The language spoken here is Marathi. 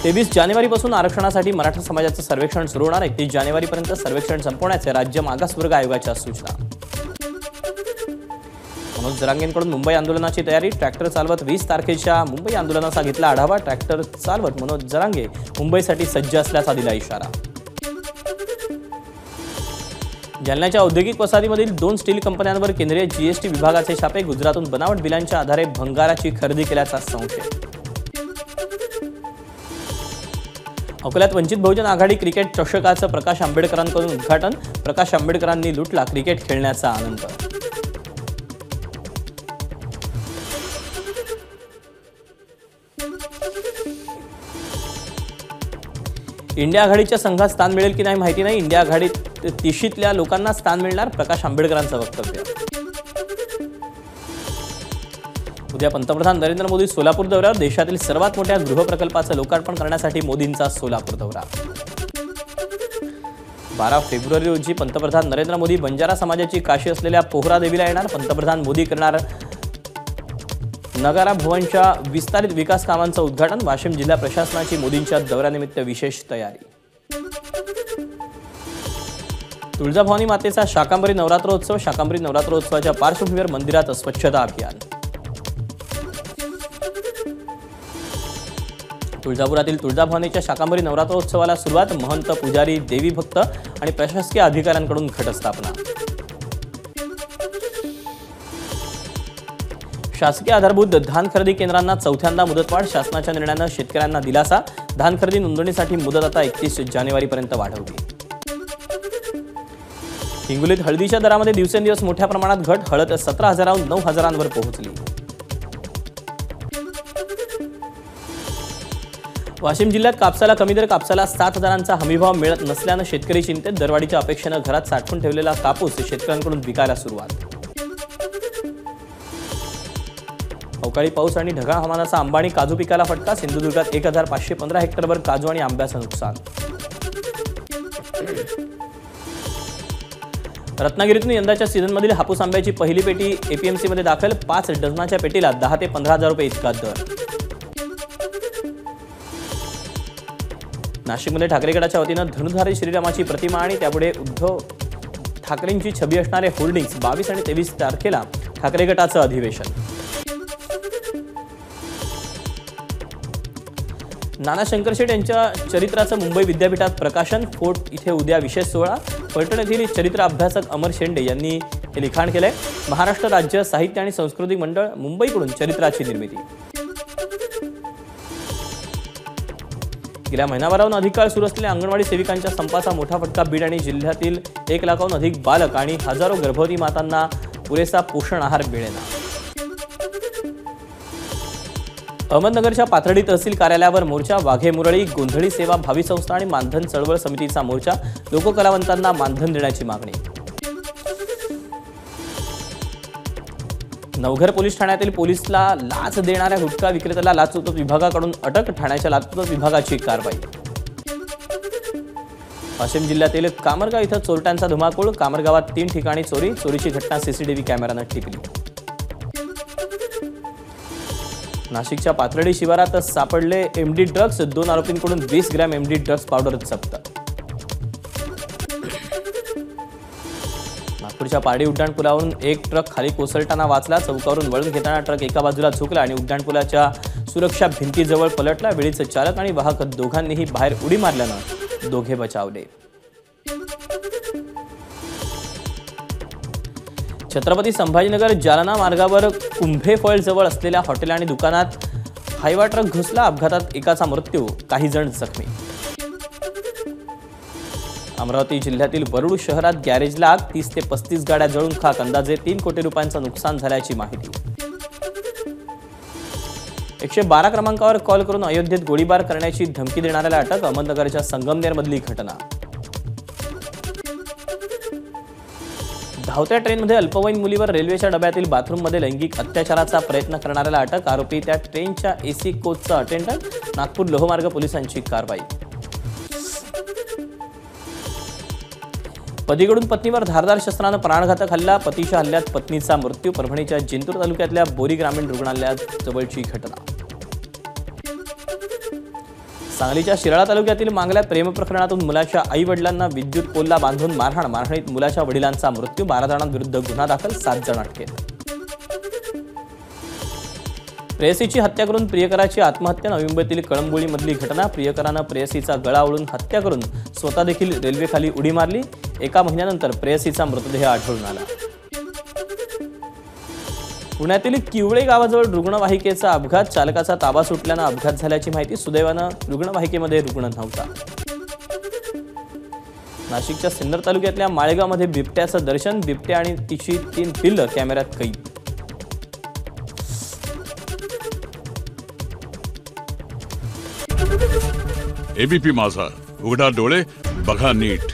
23 जानेवारीपासून आरक्षणासाठी मराठा समाजाचं सर्वेक्षण सुरू होणार. 31 जानेवारीपर्यंत सर्वेक्षण संपवण्याचे राज्य मागासवर्ग आयोगाच्या सूचना. मनोज जरांगेंकडून मुंबई आंदोलनाची तयारी. ट्रॅक्टर चालवत 20 तारखेच्या मुंबई आंदोलनाचा घेतला आढावा. ट्रॅक्टर चालवत मनोज जरांगे मुंबईसाठी सज्ज असल्याचा दिला इशारा. जालन्याच्या औद्योगिक वसाहतीमधील 2 स्टील कंपन्यांवर केंद्रीय जीएसटी विभागाचे छापे. गुजरातहून बनावट बिलांच्या आधारे भंगाराची खरेदी केल्याचा संशय. अकोल्यात वंचित बहुजन आघाडी क्रिकेट चषकाचं प्रकाश आंबेडकरांकडून उद्घाटन. प्रकाश आंबेडकरांनी लुटला क्रिकेट खेळण्याचा आनंद. इंडिया आघाडीच्या संघात स्थान मिळेल की नाही माहिती नाही. इंडिया आघाडीत तिशीतल्या लोकांना स्थान मिळणार. प्रकाश आंबेडकरांचं वक्तव्य. उद्या पंतप्रधान नरेंद्र मोदी सोलापूर दौऱ्यावर. देशातील सर्वात मोठ्या गृहप्रकल्पाचं लोकार्पण करण्यासाठी मोदींचा सोलापूर दौरा. 12 फेब्रुवारी रोजी पंतप्रधान नरेंद्र मोदी बंजारा समाजाची काशी असलेल्या पोहरा देवीला येणार. पंतप्रधान मोदी करणार नगारा भवनच्या विस्तारित विकास कामांचं उद्घाटन. वाशिम जिल्हा प्रशासनाची मोदींच्या दौऱ्यानिमित्त विशेष तयारी. तुळजाभवानी मातेचा शाकंभरी नवरात्रोत्सव. शाकंभरी नवरात्रोत्सवाच्या पार्श्वभूमीवर मंदिरात स्वच्छता अभियान. तुळजापुरातील तुळजाभवानीच्या शाकंभरी नवरात्रोत्सवाला सुरुवात. महंत, पुजारी, देवी भक्त आणि प्रशासकीय अधिकाऱ्यांकडून घटस्थापना. शासकीय आधारभूत धान खरेदी केंद्रांना चौथ्यांदा मुदतवाढ. शासनाच्या निर्णयानं शेतकऱ्यांना दिलासा. धान खरेदी नोंदणीसाठी मुदत आता 31 जानेवारीपर्यंत वाढवली. हिंगोलीत हळदीच्या दरामध्ये दिवसेंदिवस मोठ्या प्रमाणात घट. हळद 17,000हून 9,000वर पोहोचली. वाशिम जिल्ह्यात कापसाला कमी दर. कापसाला 7,000चा हमीभाव मिळत नसल्यानं शेतकरी चिंतेत. दरवाढीच्या अपेक्षेनं घरात साठवून ठेवलेला कापूस शेतकऱ्यांकडून विकायला सुरुवात. अवकाळी पाऊस आणि ढगाळ हवामानाचा आंबा आणि काजू पिकाला फटका. सिंधुदुर्गात 1,515 हेक्टरवर काजू आणि आंब्याचं नुकसान. रत्नागिरीतून यंदाच्या सीझनमधील हापूस आंब्याची पहिली पेटी एपीएमसीमध्ये दाखल. 5 डझनाच्या पेटीला 10 ते 15,000 रुपये इतका दर. नाशिकमध्ये ठाकरे गटाच्या वतीनं धनुधारी श्रीरामाची प्रतिमा आणि त्यापुढे उद्धव ठाकरेंची छबी असणारे होर्डिंग्स. 22 आणि 23 तारखेला ठाकरे गटाचं अधिवेशन. नाना शंकरशेठ यांच्या चरित्राचं मुंबई विद्यापीठात प्रकाशन. फोर्ट इथे उद्या विशेष सोहळा. फलटण येथील चरित्र अभ्यासक अमर शेंडे यांनी हे लिखाण केलंय. महाराष्ट्र राज्य साहित्य आणि सांस्कृतिक मंडळ मुंबईकडून चरित्राची निर्मिती. गेल्या महिनाभराहून अधिक काळ सुरू असलेल्या अंगणवाडी सेविकांच्या संपाचा मोठा फटका. बीड आणि जिल्ह्यातील 1 लाखाहून अधिक बालक आणि हजारो गर्भवती मातांना पुरेसा पोषण आहार मिळेना. अहमदनगरच्या पाथर्डी तहसील कार्यालयावर मोर्चा. वाघे मुरळी, गोंधळी सेवा, भावी संस्था आणि मानधन चळवळ समितीचा मोर्चा. लोककलावंतांना मानधन देण्याची मागणी. नवघर पोलीस ठाण्यातील पोलिसला लाच देणाऱ्या गुटखा विक्रेत्याला लाचलुचपत विभागाकडून अटक. ठाण्याच्या लाचलुचपत विभागाची कारवाई. वाशिम जिल्ह्यातील कामरगाव इथं चोरट्यांचा धुमाकूळ. कामरगावात 3 ठिकाणी चोरी. चोरीची घटना सीसीटीव्ही कॅमेऱ्यानं टिपली. नाशिकच्या पाथर्डी शिवारात सापडले MD drugs. 2 आरोपींकडून 20 gram MD drugs powder जप्त. नागपूरच्या पारडी उड्डाणपुलावरून एक ट्रक खाली कोसळताना वाचला. चौकावरून वळून घेताना ट्रक एका बाजूला झुकला आणि उड्डाणपुलाच्या सुरक्षा भिंतीजवळ पलटला. वेळीच चालक आणि वाहक दोघांनीही बाहेर उडी मारल्यानं दोघे बचावले. छत्रपती संभाजीनगर जालना मार्गावर कुंभेफळ जवळ असलेल्या हॉटेल आणि दुकानात हायवा ट्रक घुसला. अपघातात एकाचा मृत्यू, काही जण जखमी. अमरावती जिल्ह्यातील वरुड शहरात गॅरेजला आग. 30 ते 35 गाड्या जळून खाक. अंदाजे 3 कोटी रुपयांचं नुकसान झाल्याची माहिती. 112 क्रमांकावर कॉल करून अयोध्येत गोळीबार करण्याची धमकी देणाऱ्याला अटक. अहमदनगरच्या संगमनेरमधली घटना. धावत्या ट्रेनमध्ये अल्पवयीन मुलीवर रेल्वेच्या डब्यातील बाथरूममध्ये लैंगिक अत्याचाराचा प्रयत्न करणाऱ्याला अटक. आरोपी त्या ट्रेनच्या एसी कोचचा अटेंडंट. नागपूर लोहमार्ग पोलिसांची कारवाई. पतीकडून पत्नीवर धारदार शस्त्रानं प्राणघातक हल्ला. पतीच्या हल्ल्यात पत्नीचा मृत्यू. परभणीच्या जिंतूर तालुक्यातल्या बोरी ग्रामीण रुग्णालयात जवळची घटना. सांगलीच्या शिराळा तालुक्यातील मांगल्या प्रेम प्रकरणातून मुलाच्या आई वडिलांना विद्युत पोलला बांधून मारहाणीत मुलाच्या वडिलांचा मृत्यू, 12 जणांविरुद्ध गुन्हा दाखल, 7 जण अटकेत. प्रेयसीची हत्या करून प्रियकराची आत्महत्या, नवी मुंबईतील कळंबोळीमधली घटना. प्रियकरानं प्रेयसीचा गळा ओढून हत्या करून स्वतः देखील रेल्वेखाली उडी मारली. 1 महिन्यानंतर प्रेयसीचा मृतदेह आढळून आला. पुण्यातील किवळे गावाजवळ रुग्णवाहिकेचा अपघात, चालकाचा ताबा सुटल्यानं अपघात झाल्याची माहिती. सुदैवानं रुग्णवाहिकेमध्ये रुग्ण नव्हता. नाशिकच्या सिन्नर तालुक्यातल्या माळेगावमध्ये बिबट्याचं दर्शन, बिबट्या आणि तिची 3 पिल्लं कॅमेऱ्यात कैद. एबीपी माझा, उघडा डोळे बघा नीट.